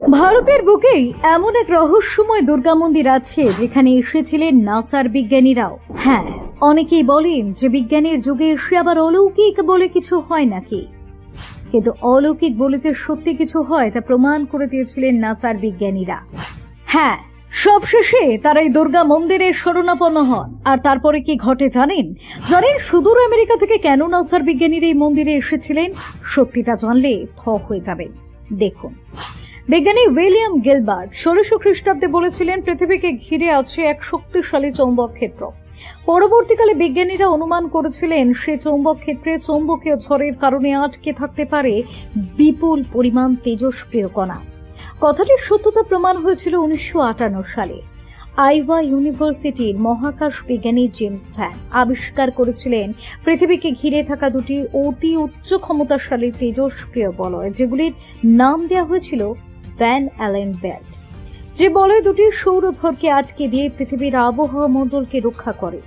ভারতের বুকেই এমন এক রহস্যময় দুর্গা মন্দির আছে যেখানে এসেছিলেন নাসার বিজ্ঞানীরাও। হ্যাঁ, অনেকেই বলেন যে বিজ্ঞানের যুগে এসে আবার অলৌকিক বলে কিছু হয় নাকি, কিন্তু অলৌকিক বলে যে সত্যি কিছু হয় তা প্রমাণ করে দিয়েছিলেন নাসার বিজ্ঞানীরা। হ্যাঁ, সবশেষে তারা এই দুর্গা মন্দিরের শরণাপন্ন হন। আর তারপরে কি ঘটে জানেন? সুদূর আমেরিকা থেকে কেন নাসার বিজ্ঞানীরা এই মন্দিরে এসেছিলেন? সত্যিটা জানলে থ হয়ে যাবেন। দেখুন, বিজ্ঞানী উইলিয়াম গিলবার্ট 1600 খ্রিস্টাব্দে বলেছিলেন পৃথিবীকে ঘিরে আছে এক শক্তিশালী চৌম্বক ক্ষেত্র। পরবর্তীকালে বিজ্ঞানীরা অনুমান করেছিলেন সে চৌম্বক ক্ষেত্রে চৌম্বকীয় ঝড়ের কারণে আটকে থাকতে পারে বিপুল পরিমাণ তেজস্ক্রিয় কণা। কথাটির সত্যতা প্রমাণ হয়েছিল 1958 সালে। আইওয়া ইউনিভার্সিটির মহাকাশ বিজ্ঞানী জেমস ভ্যান আবিষ্কার করেছিলেন পৃথিবীকে ঘিরে থাকা দুটি অতি উচ্চ ক্ষমতাশালী তেজস্ক্রিয় বলয়, যেগুলির নাম দেওয়া হয়েছিল ভ্যান অ্যালেন বেল্ট। যে বলয় দুটি সৌরঝড়কে আটকে দিয়ে পৃথিবীর আবহাওয়া মণ্ডলকে রক্ষা করে।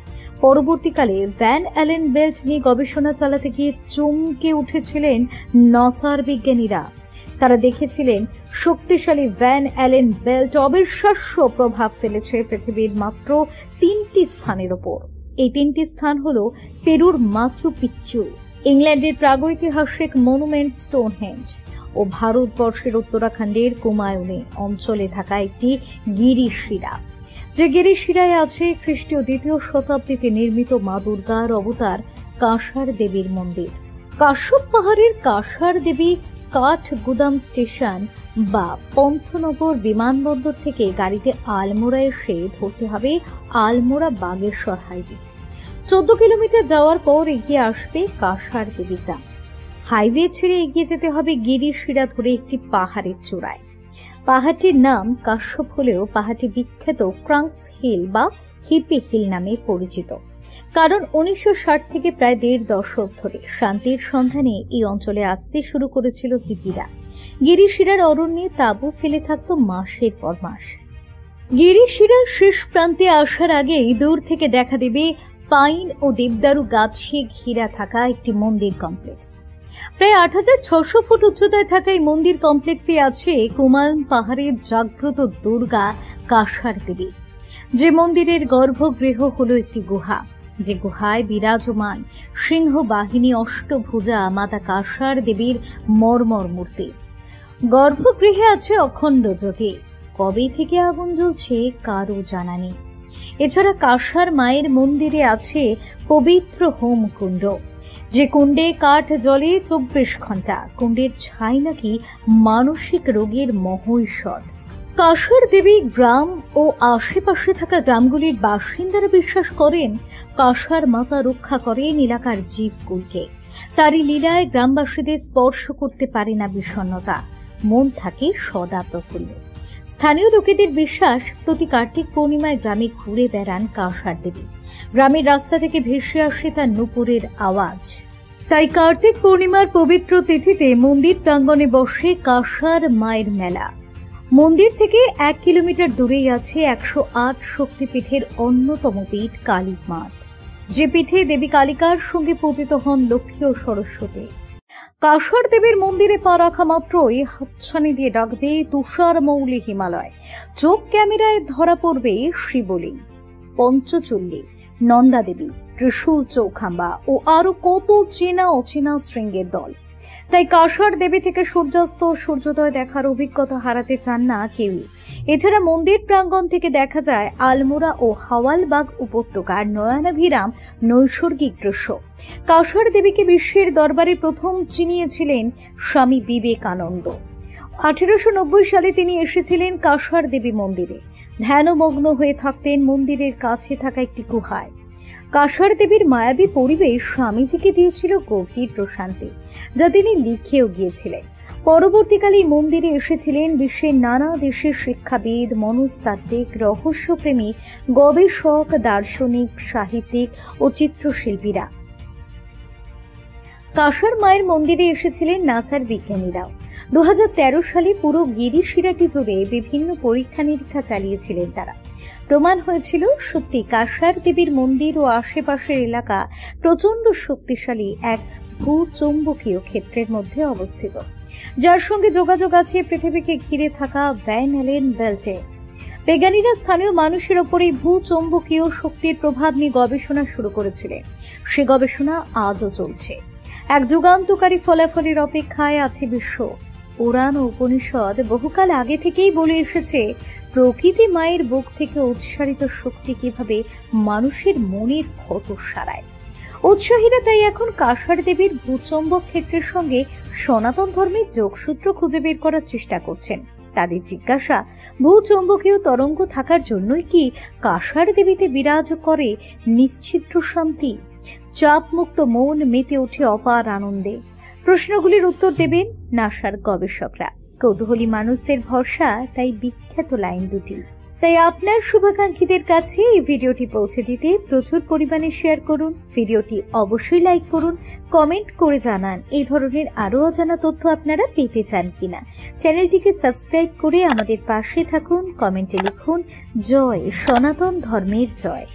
পরবর্তীকালে ভ্যান অ্যালেন বেল্ট নিয়ে গবেষণা চালাতে গিয়ে চমকে উঠেছিলেন নাসার বিজ্ঞানীরা। তারা দেখেছিলেন শক্তিশালী ভ্যান অ্যালেন বেল্ট অবিশ্বাস্য প্রভাব ফেলেছে পৃথিবীর মাত্র 3টি স্থানের ওপর। এই 3টি স্থান হলো পেরুর মাচু পিচ্চু, ইংল্যান্ডের প্রাগৈতিহাসিক মনুমেন্ট স্টোনহেঞ্জ ও ভারতবর্ষের উত্তরাখণ্ডের কুমায়ুনি অঞ্চলে থাকা একটি গিরিশিরা। যে গিরিশিরায় আছে খ্রিস্টীয় 2য় শতাব্দীতে নির্মিত মা দুর্গার অবতার কাঁসার দেবীর মন্দির। কাশ্যপ পাহাড়ের কাঁসার দেবী কাঠগুদাম স্টেশন বা পন্থনগর বিমানবন্দর থেকে গাড়িতে আলমোড়া এসে ধরতে হবে আলমোড়া বাগেশ্বর হাইওয়ে। 14 কিলোমিটার যাওয়ার পর এগিয়ে আসবে কাঁসার দেবী গ্রাম। হাইওয়ে ছেড়ে এগিয়ে যেতে হবে গিরিশিরা ধরে একটি পাহাড়ের চূড়ায়। পাহাড়টির নাম কাশ্যপ হলেও পাহাড়টি বিখ্যাত ক্রাঙ্কস হিল বা হিপি হিল নামে পরিচিত, কারণ 1960 থেকে প্রায় 1.5 দশক ধরে শান্তির সন্ধানে এই অঞ্চলে আসতে শুরু করেছিল হিপিরা। গিরিশিরার অরণ্যে তাঁবু ফেলে থাকত মাসের পর মাস। গিরিশিরার শেষ প্রান্তে আসার আগেই দূর থেকে দেখা দেবে পাইন ও দেবদারু গাছে ঘিরা থাকা একটি মন্দির কমপ্লেক্স। প্রায় 8600 ফুট উচ্চতায় থাকা এই মন্দির কমপ্লেক্সে আছে কুমায়ুন পাহাড়ের জাগ্রত দুর্গা কাঁসার দেবী। যে মন্দিরের গর্ভগৃহ হলো একটি গুহা, যে গুহায় বিরাজমান সিংহ বাহিনী অষ্টভুজা মাতা কাঁসার দেবীর মর্মর মূর্তি। গর্ভগৃহে আছে অখণ্ড জ্যোতি। কবে থেকে আগুন জ্বলছে কারো জানা নেই। এছাড়া কাঁসার মায়ের মন্দিরে আছে পবিত্র হোম কুণ্ড, যে কুণ্ডে কাঠ জ্বলে 24 ঘন্টা। কুণ্ডের ছাই নাকি মানসিক রোগের মহৌষধ। কাঁসার দেবী গ্রাম ও আশেপাশে থাকা গ্রামগুলির বাসিন্দারা বিশ্বাস করেন কাঁসার মাতা রক্ষা করেন এলাকার জীবকুলকে। তারই লীলায় গ্রামবাসীদের স্পর্শ করতে পারে না বিষণ্ণতা, মন থাকে সদা প্রফুল্ল। স্থানীয় লোকেদের বিশ্বাস প্রতি কার্তিক পূর্ণিমায় গ্রামে ঘুরে বেড়ান কাঁসার দেবী। গ্রামের রাস্তা থেকে ভেসে আসে তার নূপুরের আওয়াজ। তাই কার্তিক পূর্ণিমার পবিত্র তিথিতে মন্দির প্রাঙ্গণে বসে কাঁসার মায়ের মেলা। মন্দির থেকে 1 কিলোমিটার দূরেই আছে 108 শক্তিপীঠের অন্যতম পীঠ কালী মাঠ, যে পীঠে দেবী কালিকার সঙ্গে পূজিত হন লক্ষ্মী ও সরস্বতী। কাঁসার দেবীর মন্দিরে পা রাখা মাত্রই হাতছানি দিয়ে ডাকবে তুষার মৌলি হিমালয়। চোখ ক্যামেরায় ধরা পড়বে শিবলিঙ্গ, পঞ্চচুল্লী, নন্দা দেবী, ত্রিশূল চৌখাম্বা ও আরো কত চেনা অচেনা শৃঙ্গের দল। তাই কাঁসার দেবী থেকে সূর্যাস্ত সূর্যোদয় দেখার অভিজ্ঞতা হারাতে চান না কেউই। এছাড়া মন্দির প্রাঙ্গণ থেকে দেখা যায় আলমোড়া ও হাওয়ালবাগ উপত্যকার নয়নাভিরাম নৈসর্গিক দৃশ্য। কাঁসার দেবীকে বিশ্বের দরবারে প্রথম চিনিয়েছিলেন স্বামী বিবেকানন্দ। 1890 সালে তিনি এসেছিলেন কাঁসার দেবী মন্দিরে। ধ্যানমগ্ন হয়ে থাকতেন মন্দিরের কাছে থাকা একটি গুহায়। কাঁসার দেবীর মায়াবী পরিবেশ স্বামীজিকে দিয়েছিল গভীর প্রশান্তি, যা তিনি লিখেও গিয়েছিলেন। পরবর্তীকালে মন্দিরে এসেছিলেন বিশ্বের নানা দেশের শিক্ষাবিদ, মনস্তাত্ত্বিক, রহস্যপ্রেমী, গবেষক, দার্শনিক, সাহিত্যিক ও চিত্রশিল্পীরা। কাঁসার মায়ের মন্দিরে এসেছিলেন নাসার বিজ্ঞানীরাও। 2013 সালে পুরো গিরিশিরাটি জুড়ে বিভিন্ন পরীক্ষা নিরীক্ষা চালিয়েছিলেন তারা। প্রমাণ হয়েছিল সত্যি কাঁসার দেবীর মন্দির ও আশেপাশের এলাকা প্রচন্ড শক্তিশালী এক ভূচৌম্বকীয় ক্ষেত্রের মধ্যে অবস্থিত। যার সঙ্গে যোগাযোগ আছে পৃথিবীকে ঘিরে থাকা ভ্যান অ্যালেন বেল্টে। বিজ্ঞানীরা স্থানীয় মানুষের ওপরে ভূচৌম্বকীয় শক্তির প্রভাব নিয়ে গবেষণা শুরু করেছিলেন। সে গবেষণা আজও চলছে। এক যুগান্তকারী ফলাফলের অপেক্ষায় আছে বিশ্ব। পুরাণ ও উপনিষদ বহুকাল আগে থেকেই বলে এসেছে প্রকৃতি মায়ের বুক থেকে উৎসারিত শক্তি কিভাবে মানুষের মনের ক্ষত সারায়। উৎসাহীরা তাই এখন কাসার দেবীর ভূচৌম্বক ক্ষেত্রের সঙ্গে সনাতন ধর্মের যোগসূত্র খুঁজে বের করার চেষ্টা করছেন। তাদের জিজ্ঞাসা, ভূচৌম্বকীয় তরঙ্গ থাকার জন্যই কি কাসার দেবীতে বিরাজ করে নিশ্চিদ্র শান্তি? চাপমুক্ত মন মেতে ওঠে অপার আনন্দে। প্রশ্নগুলির উত্তর দেবেন নাসার গবেষকরা। কৌতূহলী মানুষদের ভরসা তাই বিখ্যাত লাইন দুটি। তাই আপনার শুভাকাঙ্ক্ষীদের কাছে এই ভিডিওটি পৌঁছে দিতে প্রচুর পরিমাণে শেয়ার করুন। ভিডিওটি অবশ্যই লাইক করুন, কমেন্ট করে জানান এই ধরনের আরো অজানা তথ্য আপনারা পেতে চান কিনা। চ্যানেলটিকে সাবস্ক্রাইব করে আমাদের পাশে থাকুন। কমেন্টে লিখুন, জয় সনাতন ধর্মের জয়।